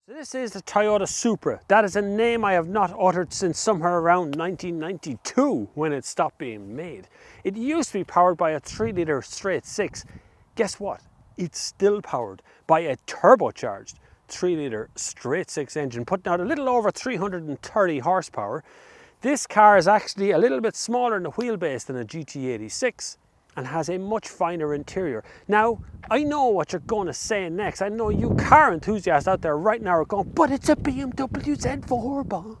So this is the Toyota Supra. That is a name I have not uttered since somewhere around 1992 when it stopped being made. It used to be powered by a 3-litre straight 6. Guess what? It's still powered by a turbocharged 3-litre straight 6 engine, putting out a little over 330 horsepower. This car is actually a little bit smaller in the wheelbase than a GT86 and has a much finer interior. Now, I know what you're going to say next. I know you car enthusiasts out there right now are going, but it's a BMW Z4, Bob.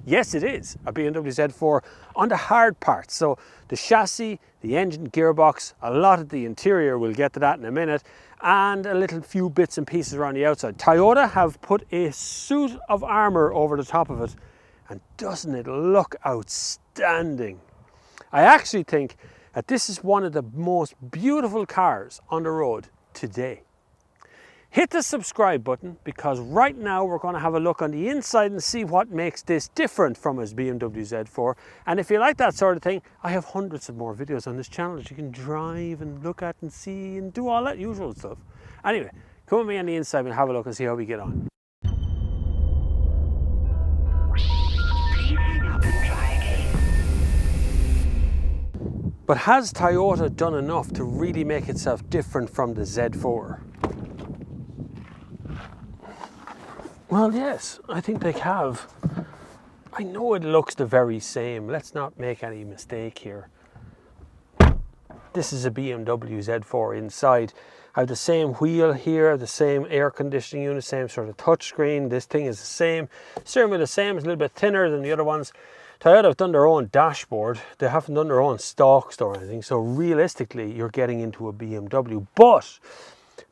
Yes, it is a BMW Z4 on the hard parts. So the chassis, the engine, gearbox, a lot of the interior, we'll get to that in a minute, and a little few bits and pieces around the outside. Toyota have put a suit of armour over the top of it, and doesn't it look outstanding? I actually think that this is one of the most beautiful cars on the road today. Hit the subscribe button, because right now we're going to have a look on the inside and see what makes this different from his BMW Z4. And if you like that sort of thing, I have hundreds of more videos on this channel that you can drive and look at and see and do all that usual stuff. Anyway, come with me on the inside and have a look and see how we get on. But has Toyota done enough to really make itself different from the Z4? Well, yes, I think they have. I know it looks the very same. Let's not make any mistake here. This is a BMW Z4 inside. I have the same wheel here, the same air conditioning unit, same sort of touchscreen. This thing is the same. Steering wheel the same, it's a little bit thinner than the other ones. Toyota have done their own dashboard. They haven't done their own stalks or anything. So realistically, you're getting into a BMW. But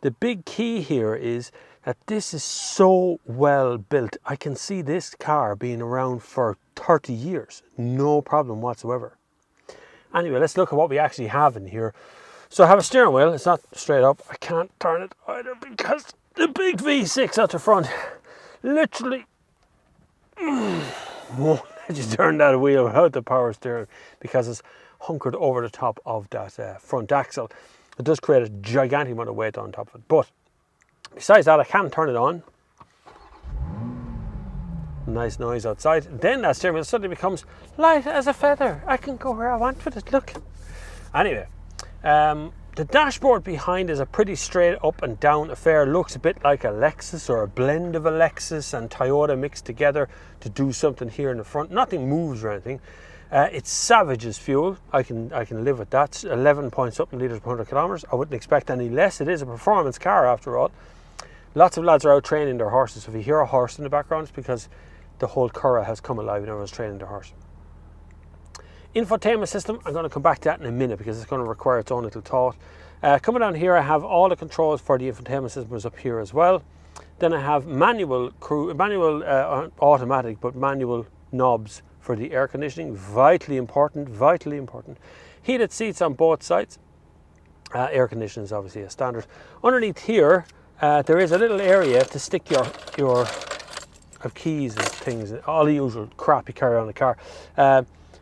the big key here is that this is so well built. I can see this car being around for 30 years. No problem whatsoever. Anyway, let's look at what we actually have in here. So I have a steering wheel. It's not straight up. I can't turn it either because the big V6 at the front literally won't let you turn that wheel without the power steering, because it's hunkered over the top of that front axle. It does create a gigantic amount of weight on top of it. But besides that, I can turn it on. Nice noise outside. Then that steering wheel suddenly becomes light as a feather. I can go where I want with it, look. Anyway, the dashboard behind is a pretty straight up and down affair. Looks a bit like a Lexus or a blend of a Lexus and Toyota mixed together to do something here in the front. Nothing moves or anything. It's savage as fuel. I can live with that. 11 point something litres per 100 kilometres. I wouldn't expect any less. It is a performance car after all. Lots of lads are out training their horses. So if you hear a horse in the background, it's because the whole Curragh has come alive and everyone's training their horse. Infotainment system, I'm going to come back to that in a minute because it's going to require its own little thought. Coming down here, I have all the controls for the infotainment system is up here as well. Then I have automatic, but manual knobs for the air conditioning. Vitally important, vitally important. Heated seats on both sides. Air conditioning is obviously a standard. Underneath here, there is a little area to stick your keys and things, all the usual crap you carry on the car.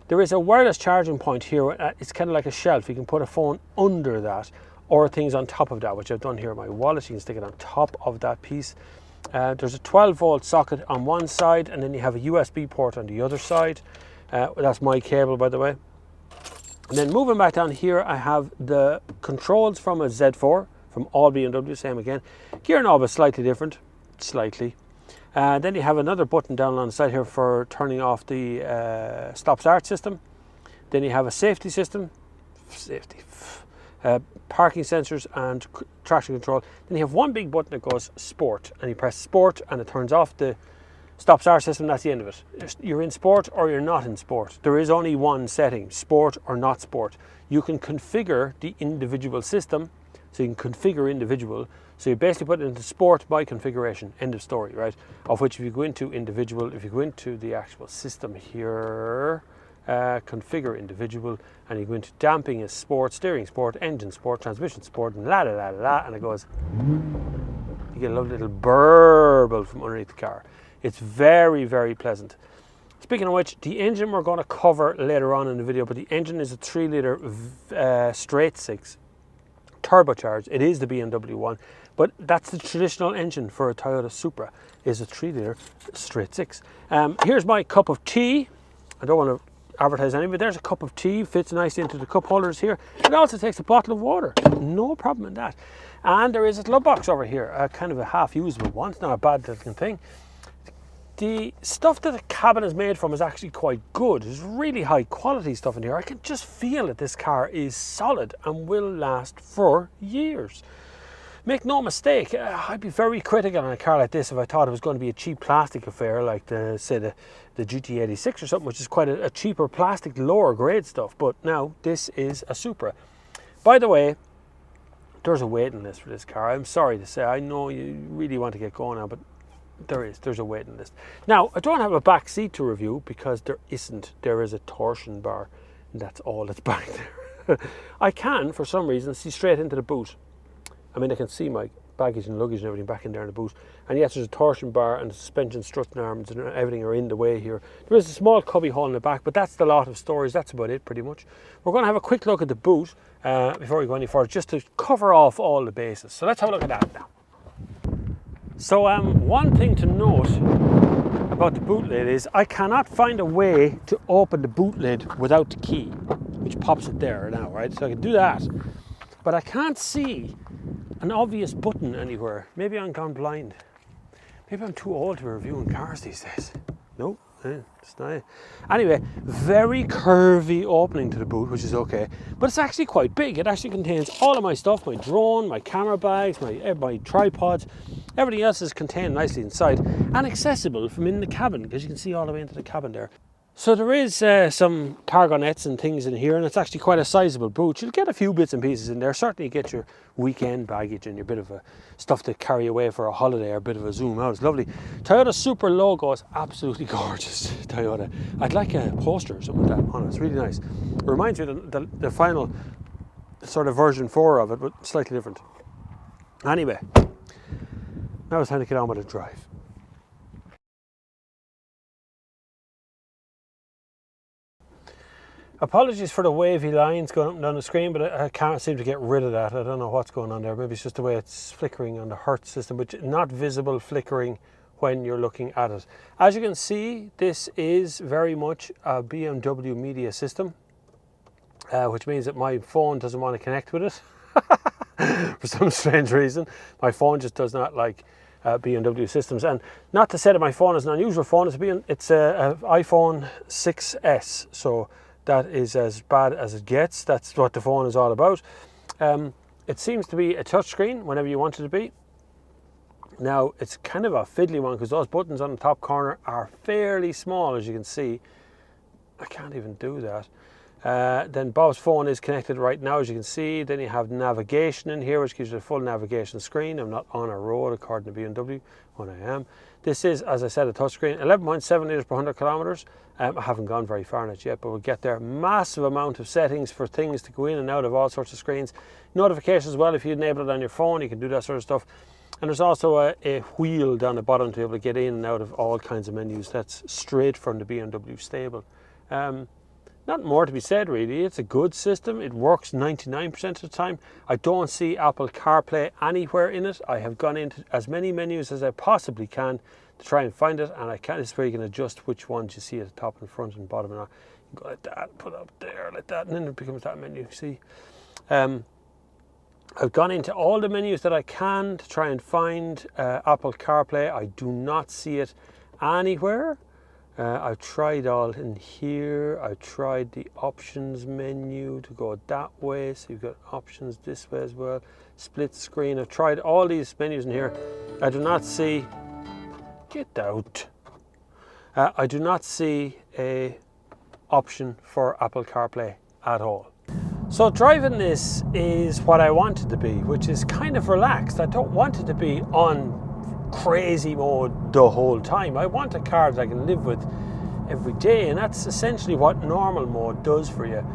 There is a wireless charging point here. It's kind of like a shelf. You can put a phone under that or things on top of that, which I've done here in my wallet. You can stick it on top of that piece. There's a 12-volt socket on one side, and then you have a USB port on the other side. That's my cable, by the way. And then moving back down here, I have the controls from a Z4, from all BMW, same again. Gear knob is slightly different, slightly. Then you have another button down on the side here for turning off the stop-start system. Then you have a safety system, parking sensors and traction control. Then you have one big button that goes sport, and you press sport and it turns off the stop-start system. That's the end of it. You're in sport or you're not in sport. There is only one setting, sport or not sport. You can configure the individual system, so you can configure individual. So you basically put it into sport by configuration, end of story, right? Of which if you go into individual, if you go into the actual system here, configure individual, and you go into damping is sport, steering sport, engine sport, transmission sport, and la la la la, and it goes, you get a lovely little burble from underneath the car. It's very, very pleasant. Speaking of which, the engine we're going to cover later on in the video, but the engine is a 3-litre straight 6, turbocharged. It is the BMW one, But that's the traditional engine for a Toyota Supra, is a 3-litre straight six. Here's my cup of tea. I don't want to advertise any, but there's a cup of tea, fits nicely into the cup holders here. It also takes a bottle of water, no problem in that. And there is a glove box over here, kind of a half-usable one. It's not a bad looking thing. The stuff that the cabin is made from is actually quite good. There's really high quality stuff in here. I can just feel that this car is solid and will last for years. Make no mistake, I'd be very critical on a car like this if I thought it was going to be a cheap plastic affair like the GT86 or something, which is quite a cheaper plastic, lower grade stuff. But now this is a Supra. By the way, there's a waiting list for this car. I'm sorry to say, I know you really want to get going now, but there's a waiting list. Now, I don't have a back seat to review because there isn't. There is a torsion bar, and that's all that's back there. I can, for some reason, see straight into the boot. I mean, I can see my baggage and luggage and everything back in there in the boot. And yes, there's a torsion bar and the suspension struts and arms and everything are in the way here. There is a small cubby hole in the back, but that's the lot of storage. That's about it, pretty much. We're going to have a quick look at the boot before we go any further, just to cover off all the bases. So let's have a look at that now. So one thing to note about the boot lid is I cannot find a way to open the boot lid without the key, which pops it there now, right? So I can do that, but I can't see an obvious button anywhere. Maybe I'm gone blind. Maybe I'm too old to be reviewing cars these days. Nope, it's not it. Anyway, very curvy opening to the boot, which is okay, but it's actually quite big. It actually contains all of my stuff, my drone, my camera bags, my tripods. Everything else is contained nicely inside and accessible from in the cabin, because you can see all the way into the cabin there. So there is some cargo nets and things in here, and it's actually quite a sizable boot. You'll get a few bits and pieces in there. Certainly get your weekend baggage and your bit of stuff to carry away for a holiday or a bit of a zoom out. It's lovely. Toyota Supra logo is absolutely gorgeous. Toyota. I'd like a poster or something like that on it. It's really nice. It reminds me of the final sort of version 4 of it, but slightly different. Anyway, now it's time to get on with the drive. Apologies for the wavy lines going up and down the screen, but I can't seem to get rid of that. I don't know what's going on there. Maybe it's just the way it's flickering on the Hertz system, which is not visible flickering when you're looking at it. As you can see, this is very much a BMW media system, which means that my phone doesn't want to connect with it for some strange reason. My phone just does not like BMW systems. And not to say that my phone is an unusual phone, it's a iPhone 6S, so that is as bad as it gets. That's what the phone is all about. It seems to be a touchscreen whenever you want it to be. Now, it's kind of a fiddly one because those buttons on the top corner are fairly small, as you can see. I can't even do that. Then Bob's phone is connected right now, as you can see. Then you have navigation in here, which gives you a full navigation screen. I'm not on a road according to BMW, when I am. This is, as I said, a touchscreen, 11.7 litres per 100 kilometres. I haven't gone very far in it yet, but we'll get there. Massive amount of settings for things to go in and out of all sorts of screens. Notifications as well, if you enable it on your phone, you can do that sort of stuff. And there's also a wheel down the bottom to be able to get in and out of all kinds of menus. That's straight from the BMW stable. Not more to be said, really. It's a good system. It works 99% of the time. I don't see Apple CarPlay anywhere in it. I have gone into as many menus as I possibly can to try and find it, and this is where you can adjust which ones you see at the top and front and bottom. And you can go like that, put it up there like that, and then it becomes that menu. See, I've gone into all the menus that I can to try and find Apple CarPlay. I do not see it anywhere. I've tried all in here. I've tried the options menu to go that way, so you've got options this way as well. Split screen. I've tried all these menus in here. I do not see, get out. I do not see a option for Apple CarPlay at all. So driving this is what I want it to be, which is kind of relaxed. I don't want it to be on crazy mode the whole time. I want a car that I can live with every day, and that's essentially what normal mode does for you.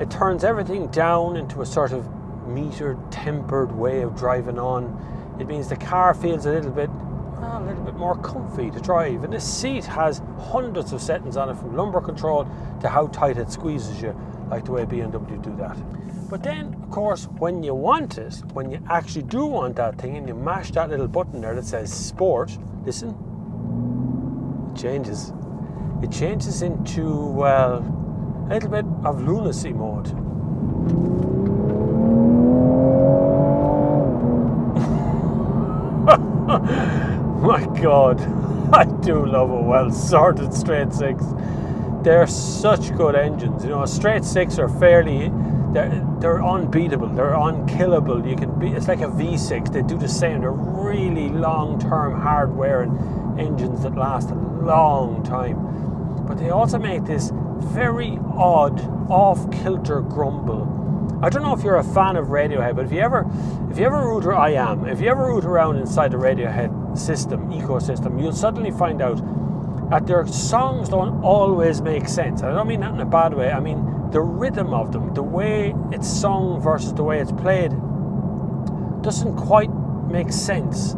It turns everything down into a sort of metered, tempered way of driving on. It means the car feels a little bit more comfy to drive, and this seat has hundreds of settings on it, from lumbar control to how tight it squeezes you. like the way BMW do that. But then, of course, when you want it, when you actually do want that thing and you mash that little button there that says Sport, listen, it changes. It changes into, well, a little bit of lunacy mode. My God, I do love a well-sorted straight six. They're such good engines. You know, a straight six are fairly, they're unbeatable, they're unkillable. You can be, it's like a V6. They do the same. They're really long-term, hard-wearing engines that last a long time. But they also make this very odd, off-kilter grumble. I don't know if you're a fan of Radiohead, but if you ever root around inside the Radiohead system, ecosystem, you'll suddenly find out that their songs don't always make sense. I don't mean that in a bad way. I mean the rhythm of them, the way it's sung versus the way it's played, doesn't quite make sense.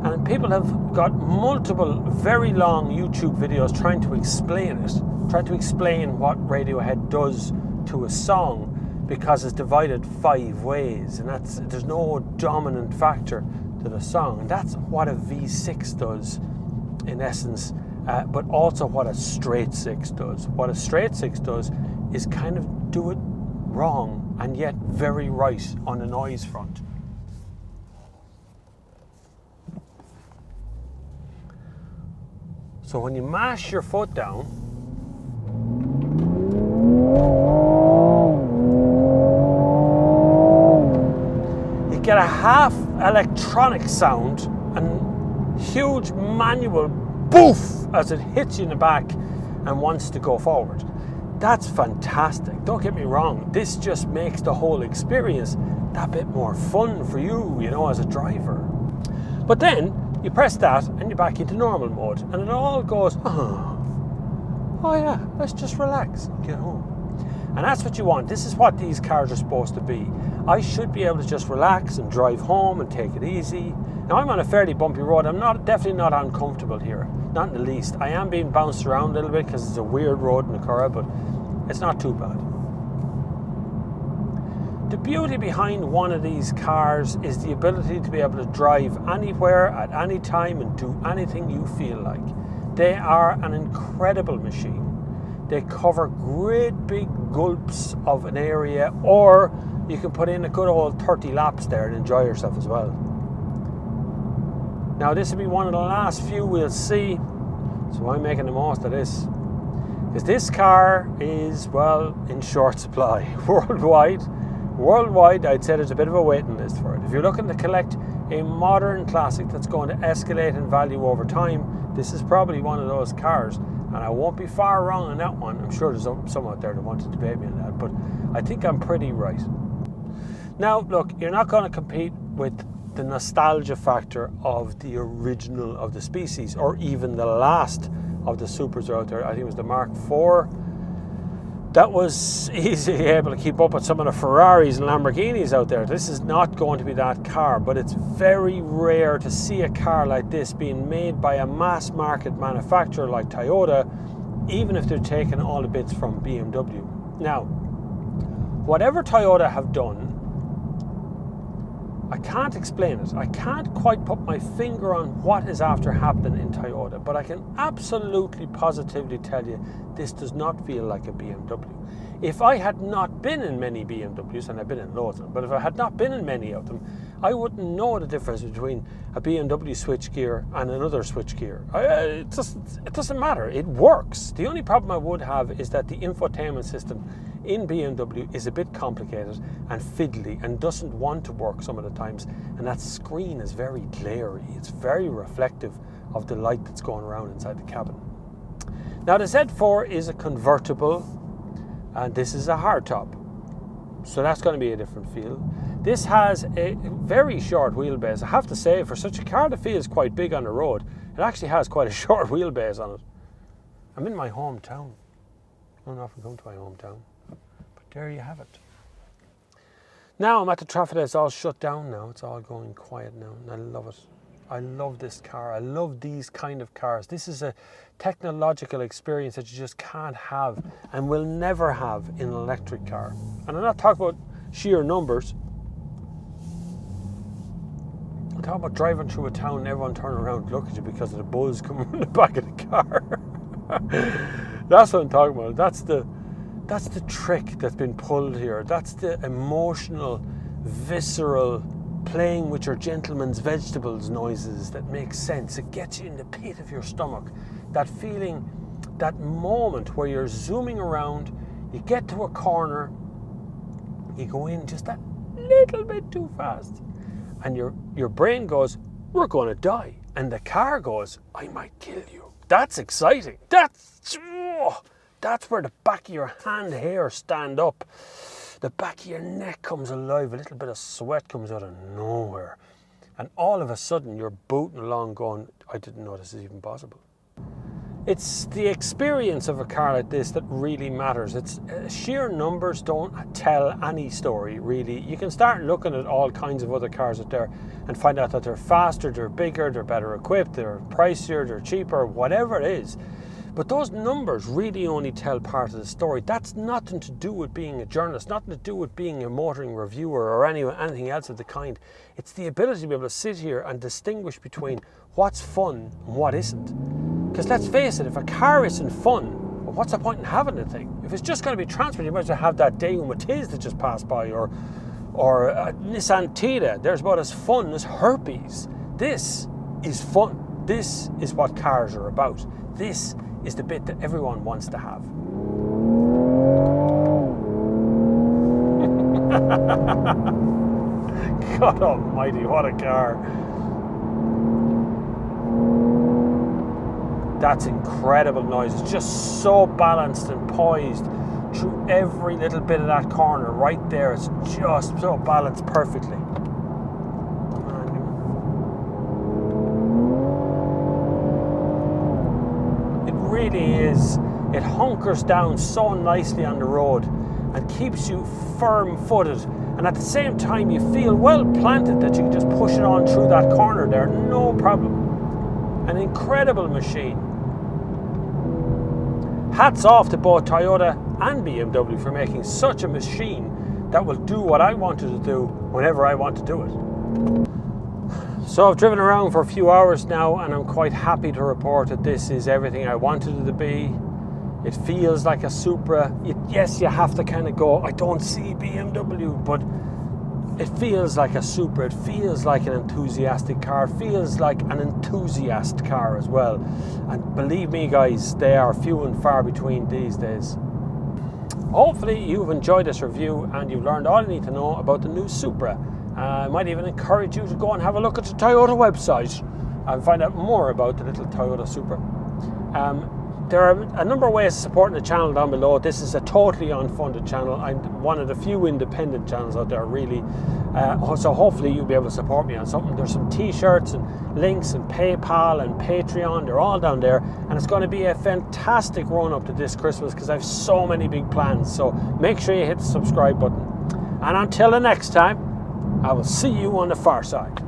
And people have got multiple very long YouTube videos trying to explain it, trying to explain what Radiohead does to a song, because it's divided 5 ways, and there's no dominant factor to the song. And that's what a V6 does in essence, but also what a straight six does. What a straight six does is kind of do it wrong and yet very right on the noise front. So when you mash your foot down, you get a half electronic sound and huge manual boof as it hits you in the back and wants to go forward. That's fantastic. Don't get me wrong. This just makes the whole experience that bit more fun for you, you know, as a driver. But then you press that and you're back into normal mode and it all goes, oh yeah, let's just relax and get home. And that's what you want. This is what these cars are supposed to be. I should be able to just relax and drive home and take it easy. Now I'm on a fairly bumpy road. I'm definitely not uncomfortable here, not in the least. I am being bounced around a little bit because it's a weird road in the car, but it's not too bad. The beauty behind one of these cars is the ability to be able to drive anywhere at any time and do anything you feel like. They are an incredible machine. They cover great big gulps of an area, or you can put in a good old 30 laps there and enjoy yourself as well. Now this will be one of the last few we'll see, so I'm making the most of this. Because this car is, well, in short supply. Worldwide, I'd say there's a bit of a waiting list for it. If you're looking to collect a modern classic that's going to escalate in value over time, this is probably one of those cars. And I won't be far wrong on that one. I'm sure there's some out there that want to debate me on that, but I think I'm pretty right. Now, look, you're not going to compete with the nostalgia factor of the original of the species, or even the last of the Supers out there. I think it was the Mark IV. That was easily able to keep up with some of the Ferraris and Lamborghinis out there. This is not going to be that car, but it's very rare to see a car like this being made by a mass market manufacturer like Toyota, even if they're taking all the bits from BMW. Now, whatever Toyota have done, I can't explain it. I can't quite put my finger on what is after happening in Toyota, but I can absolutely positively tell you this does not feel like a BMW. If I had not been in many BMWs, and I've been in loads of them, but if I had not been in many of them, I wouldn't know the difference between a BMW switchgear and another switchgear. It doesn't matter. It works. The only problem I would have is that the infotainment system in BMW is a bit complicated and fiddly and doesn't want to work some of the times, and that screen is very glary. It's very reflective of the light that's going around inside the cabin. Now the Z4 is a convertible and this is a hardtop, so that's going to be a different feel. This has a very short wheelbase. I have to say, for such a car that feels quite big on the road, it actually has quite a short wheelbase on it. I'm in my hometown. I don't often come to my hometown. There you have it. Now I'm at the traffic light. It's all shut down now. It's all going quiet now, and I love it. I love this car. I love these kind of cars. This is a technological experience that you just can't have and will never have in an electric car. And I'm not talking about sheer numbers. I'm talking about driving through a town and everyone turning around and look at you because of the buzz coming from the back of the car. That's what I'm talking about. That's the trick that's been pulled here. That's the emotional, visceral, playing with your gentleman's vegetables noises that make sense. It gets you in the pit of your stomach. That feeling, that moment where you're zooming around, you get to a corner, you go in just that little bit too fast, and your brain goes, we're going to die. And the car goes, I might kill you. That's exciting. That's where the back of your hand hair stand up. The back of your neck comes alive. A little bit of sweat comes out of nowhere. And all of a sudden you're booting along going, I didn't know this is even possible. It's the experience of a car like this that really matters. It's sheer numbers don't tell any story, really. You can start looking at all kinds of other cars out there and find out that they're faster, they're bigger, they're better equipped, they're pricier, they're cheaper, whatever it is. But those numbers really only tell part of the story. That's nothing to do with being a journalist, nothing to do with being a motoring reviewer or anything else of the kind. It's the ability to be able to sit here and distinguish between what's fun and what isn't. Because let's face it, if a car isn't fun, well, what's the point in having the thing? If it's just going to be transport, you might as well have that Daewoo Matiz that just passed by, or a Nissan Tiida. There's about as fun as herpes. This is fun. This is what cars are about. This is the bit that everyone wants to have. God almighty, what a car. That's incredible noise. It's just so balanced and poised through every little bit of that corner right there. It's just so balanced perfectly. Really is. It hunkers down so nicely on the road and keeps you firm-footed, and at the same time you feel well planted that you can just push it on through that corner there, no problem. An incredible machine. Hats off to both Toyota and BMW for making such a machine that will do what I wanted to do whenever I want to do it. So I've driven around for a few hours now and I'm quite happy to report that this is everything I wanted it to be. It feels like a Supra. Yes, you have to kind of go, I don't see BMW, but it feels like a Supra. It feels like an enthusiastic car. It feels like an enthusiast car as well. And believe me guys, they are few and far between these days. Hopefully you've enjoyed this review and you've learned all you need to know about the new Supra. I might even encourage you to go and have a look at the Toyota website and find out more about the little Toyota Supra. There are a number of ways of supporting the channel down below. This is a totally unfunded channel. I'm one of the few independent channels out there, really. So hopefully you'll be able to support me on something. There's some t-shirts and links and PayPal and Patreon. They're all down there. And it's going to be a fantastic run up to this Christmas because I have so many big plans. So make sure you hit the subscribe button. And until the next time, I will see you on the far side.